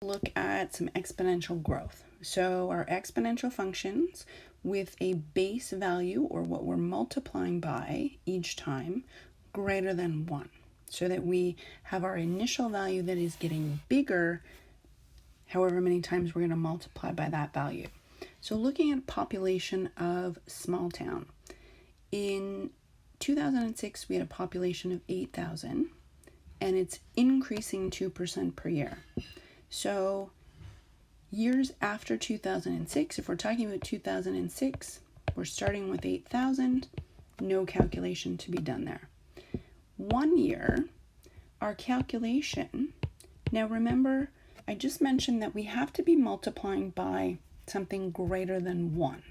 look at some exponential growth. So our exponential functions with a base value, or what we're multiplying by each time, greater than 1. So that we have our initial value that is getting bigger however many times we're going to multiply by that value. So looking at population of small town. In 2006, we had a population of 8,000, and it's increasing 2% per year. So years after 2006, if we're talking about 2006, we're starting with 8,000, no calculation to be done there. 1 year, our calculation, now remember, I just mentioned that we have to be multiplying by something greater than 1.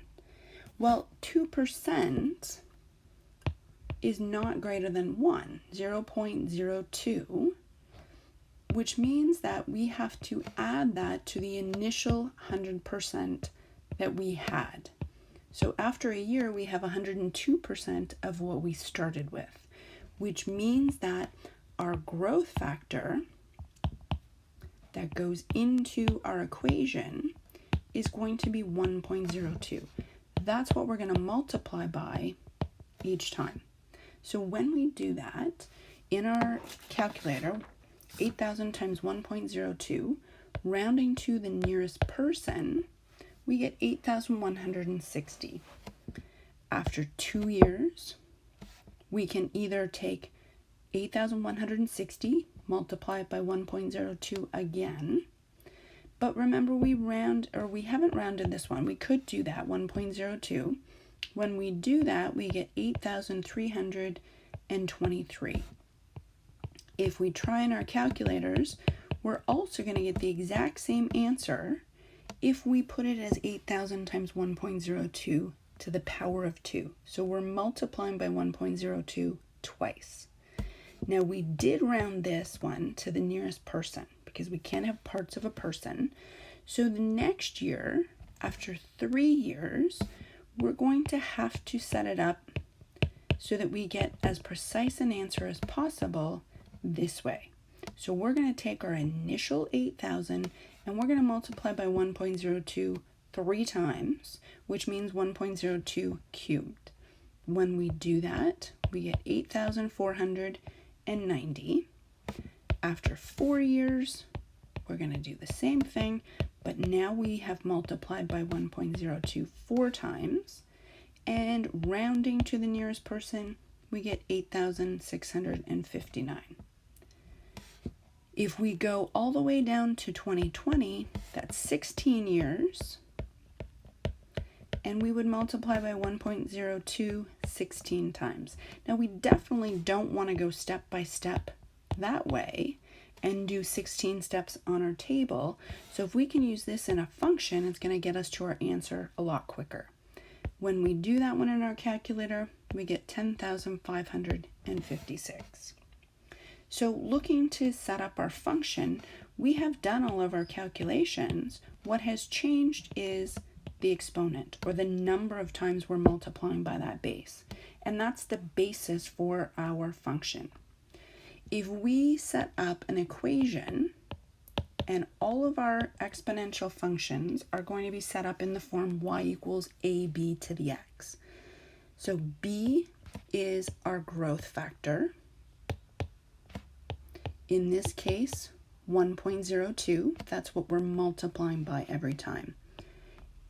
Well, 2% is not greater than 1, 0.02, which means that we have to add that to the initial 100% that we had. So after a year, we have 102% of what we started with, which means that our growth factor that goes into our equation is going to be 1.02. That's what we're going to multiply by each time. So when we do that, in our calculator, 8,000 times 1.02, rounding to the nearest person, we get 8,160. After 2 years, we can either take 8,160, multiply it by 1.02 again. But remember, we haven't rounded this one. We could do that, 1.02. When we do that, we get 8,323. If we try in our calculators, we're also going to get the exact same answer if we put it as 8,000 times 1.02 to the power of 2. So we're multiplying by 1.02 twice. Now we did round this one to the nearest person because we can't have parts of a person. So the next year, after 3 years, we're going to have to set it up so that we get as precise an answer as possible this way. So we're going to take our initial 8,000 and we're going to multiply by 1.02 3 times, which means 1.02 cubed. When we do that, we get 8,490. After 4 years, we're going to do the same thing, but now we have multiplied by 1.02 4 times, and rounding to the nearest person, we get 8,659. If we go all the way down to 2020, that's 16 years, and we would multiply by 1.02 16 times. Now we definitely don't want to go step by step that way and do 16 steps on our table. So if we can use this in a function, it's going to get us to our answer a lot quicker. When we do that one in our calculator, we get 10,556. So looking to set up our function, we have done all of our calculations. What has changed is the exponent, or the number of times we're multiplying by that base. And that's the basis for our function. If we set up an equation and all of our exponential functions are going to be set up in the form y equals ab to the x. So b is our growth factor. In this case, 1.02, that's what we're multiplying by every time.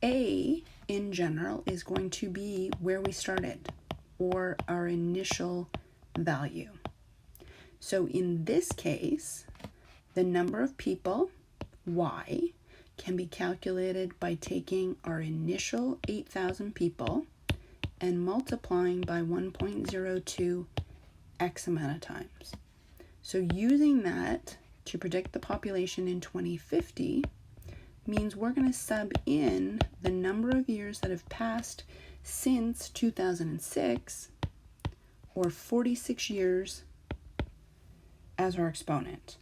A, in general, is going to be where we started, or our initial value. So in this case, the number of people, y, can be calculated by taking our initial 8,000 people and multiplying by 1.02 x amount of times. So using that to predict the population in 2050 means we're going to sub in the number of years that have passed since 2006, or 46 years, as our exponent.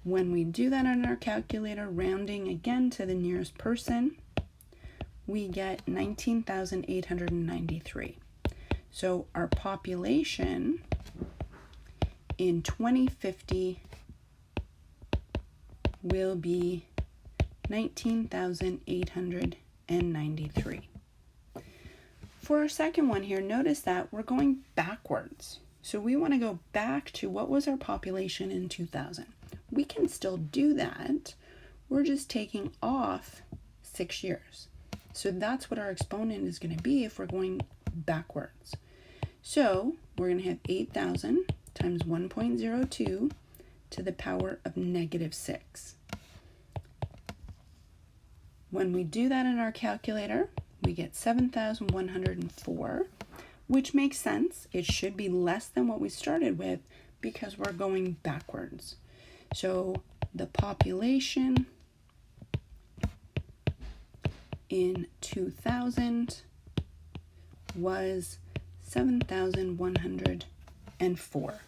When we do that on our calculator, rounding again to the nearest person, we get 19,893. So our population in 2050 will be 19,893. For our second one here, notice that we're going backwards. So we want to go back to what was our population in 2000. We can still do that. We're just taking off 6 years. So that's what our exponent is going to be if we're going backwards. So we're going to have 8,000 times 1.02 to the power of -6. When we do that in our calculator, we get 7,104, which makes sense. It should be less than what we started with because we're going backwards. So the population in 2000 was 7,104.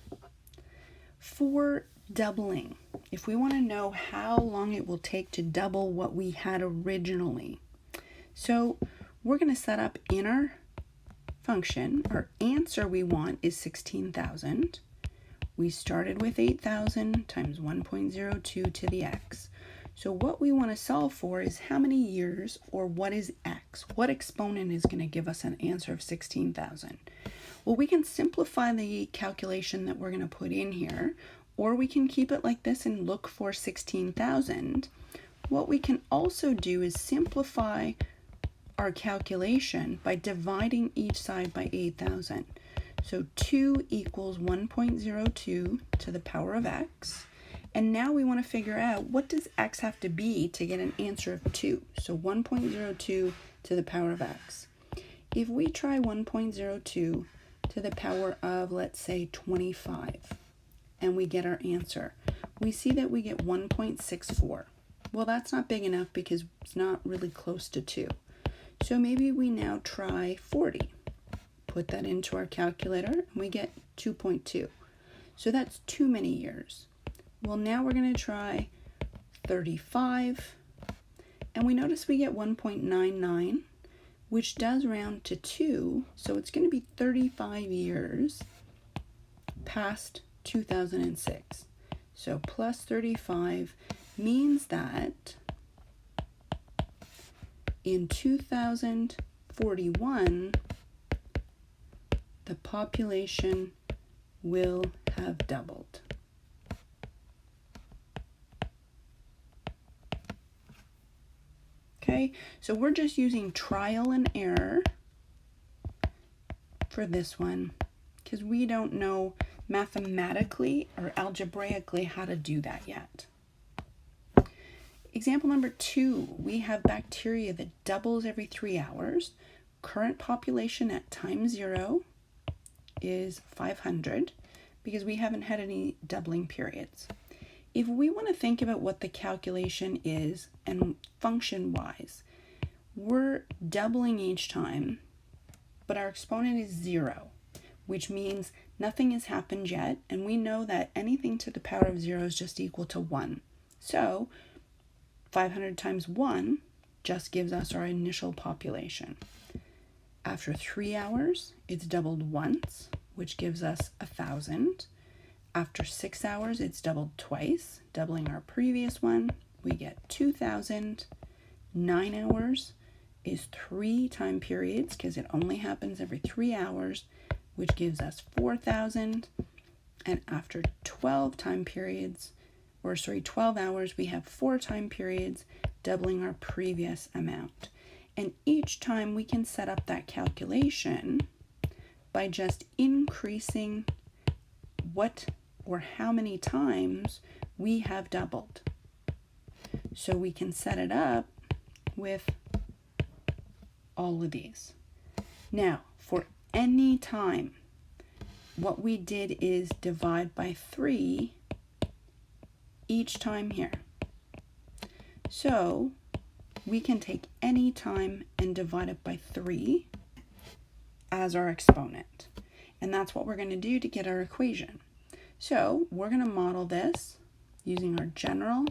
For doubling, if we want to know how long it will take to double what we had originally, so we're going to set up in our function, our answer we want is 16,000. We started with 8,000 times 1.02 to the x. So what we want to solve for is how many years, or what is x? What exponent is going to give us an answer of 16,000? Well, we can simplify the calculation that we're going to put in here, or we can keep it like this and look for 16,000. What we can also do is simplify our calculation by dividing each side by 8,000. So 2 equals 1.02 to the power of x. And now we want to figure out, what does x have to be to get an answer of 2? So 1.02 to the power of x. If we try 1.02 to the power of, let's say, 25, and we get our answer, we see that we get 1.64. Well, that's not big enough because it's not really close to 2. So maybe we now try 40. Put that into our calculator, and we get 2.2. So that's too many years. Well, now we're going to try 35, and we notice we get 1.99, which does round to 2, so it's going to be 35 years past 2006. So plus 35 means that in 2041, the population will have doubled. Okay, so we're just using trial and error for this one because we don't know mathematically or algebraically how to do that yet. Example number 2, we have bacteria that doubles every 3 hours. Current population at time 0 is 500 because we haven't had any doubling periods. If we want to think about what the calculation is and function-wise, we're doubling each time, but our exponent is 0, which means nothing has happened yet, and we know that anything to the power of 0 is just equal to 1. So 500 times 1 just gives us our initial population. After 3 hours, it's doubled once, which gives us 1,000. After 6 hours, it's doubled twice, doubling our previous one. We get 2,000. 9 hours is 3 time periods because it only happens every 3 hours, which gives us 4,000. And after 12 hours, we have 4 time periods, doubling our previous amount. And each time we can set up that calculation by just increasing what or how many times we have doubled. So we can set it up with all of these. Now, for any time, what we did is divide by 3 each time here. So we can take any time and divide it by 3 as our exponent. And that's what we're going to do to get our equation. So we're going to model this using our general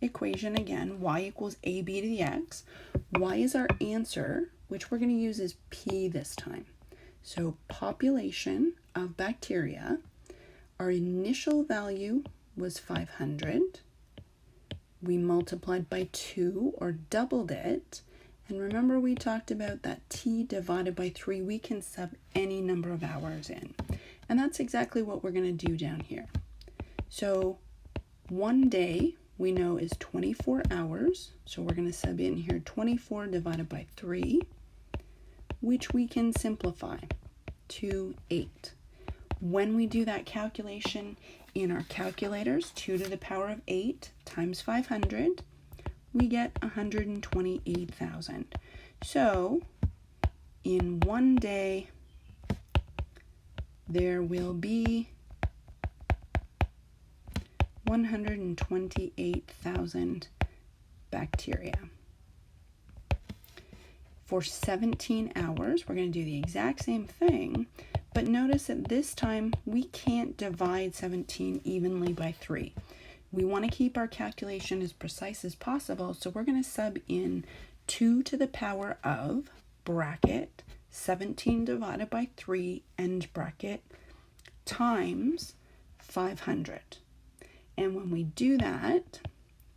equation again, y equals ab to the x. Y is our answer, which we're going to use as p this time. So population of bacteria, our initial value was 500. We multiplied by 2 or doubled it. And remember we talked about that t divided by 3, we can sub any number of hours in. And that's exactly what we're going to do down here. So 1 day we know is 24 hours. So we're going to sub in here 24 divided by 3, which we can simplify to 8. When we do that calculation in our calculators, 2 to the power of 8 times 500, we get 128,000. So in 1 day, there will be 128,000 bacteria. For 17 hours, we're going to do the exact same thing, but notice that this time we can't divide 17 evenly by 3. We want to keep our calculation as precise as possible, so we're going to sub in 2 to the power of, bracket, 17 divided by 3, end bracket, times 500. And when we do that,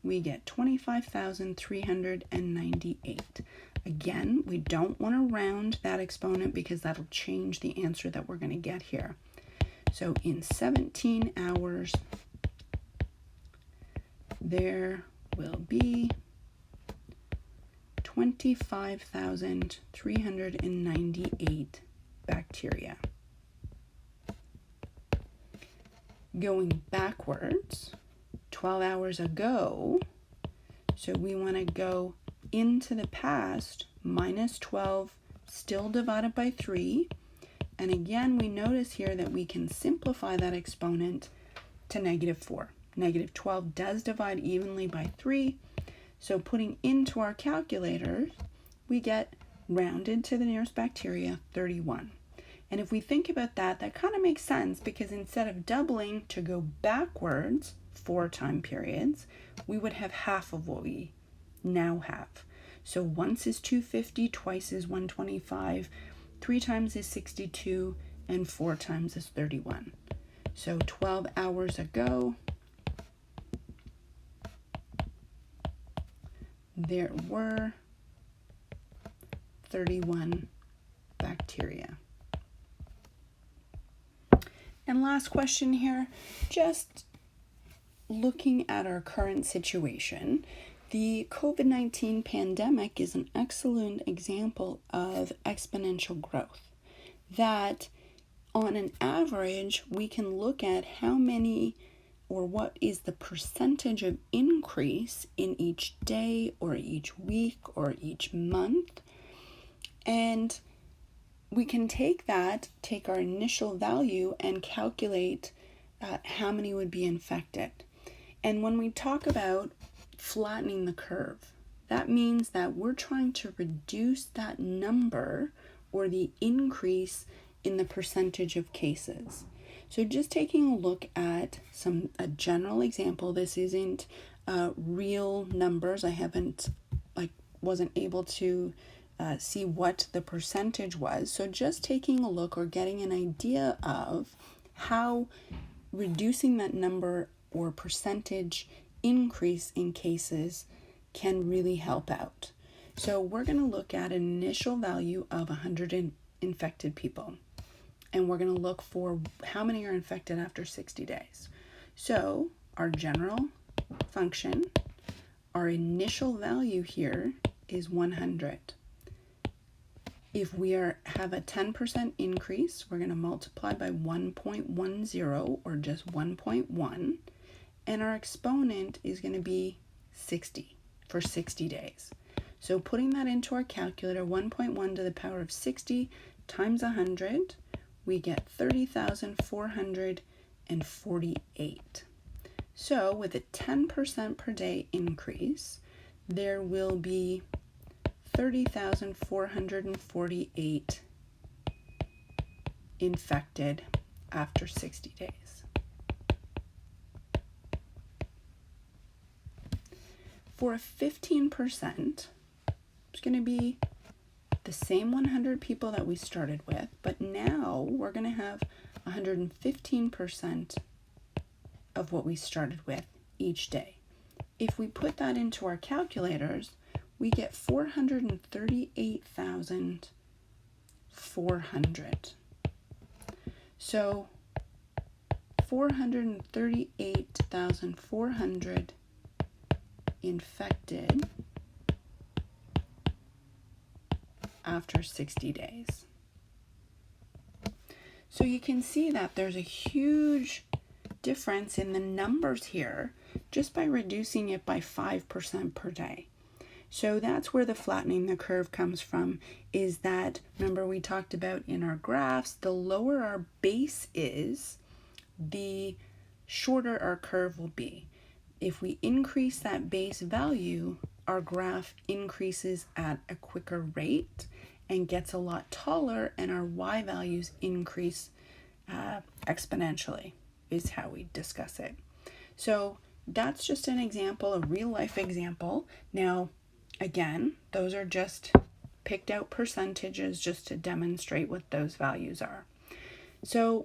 we get 25,398. Again, we don't want to round that exponent because that'll change the answer that we're going to get here. So in 17 hours, there will be 25,398 bacteria. Going backwards, 12 hours ago, so we want to go into the past, minus 12, still divided by 3. And again, we notice here that we can simplify that exponent to negative 4. Negative 12 does divide evenly by 3. So putting into our calculators, we get, rounded to the nearest bacteria, 31. And if we think about that, that kind of makes sense because instead of doubling to go backwards 4 time periods, we would have half of what we now have. So once is 250, twice is 125, 3 times is 62, and 4 times is 31. So 12 hours ago, there were 31 bacteria. And last question here, just looking at our current situation, the COVID-19 pandemic is an excellent example of exponential growth. That on an average, we can look at how many or what is the percentage of increase in each day or each week or each month. And we can take our initial value and calculate how many would be infected. And when we talk about flattening the curve, that means that we're trying to reduce that number or the increase in the percentage of cases. So just taking a look at a general example, this isn't real numbers. I wasn't able to see what the percentage was. So just taking a look or getting an idea of how reducing that number or percentage increase in cases can really help out. So we're going to look at an initial value of 100 infected people. And we're going to look for how many are infected after 60 days. So our general function, our initial value here is 100. If we have a 10% increase, we're going to multiply by 1.10 or just 1.1. And our exponent is going to be 60 for 60 days. So putting that into our calculator, 1.1 to the power of 60 times 100, we get 30,448. So with a 10% per day increase, there will be 30,448 infected after 60 days. For a 15%, it's going to be the same 100 people that we started with, but now we're going to have 115% of what we started with each day. if we put that into our calculators, we get 438,400. So 438,400 infected after 60 days. So you can see that there's a huge difference in the numbers here just by reducing it by 5% per day. So that's where the flattening the curve comes from, is that, remember we talked about in our graphs, the lower our base is, the shorter our curve will be. If we increase that base value, our graph increases at a quicker rate and gets a lot taller, and our y values increase exponentially, is how we discuss it. So that's just an example, a real life example. Now, again, those are just picked out percentages just to demonstrate what those values are. So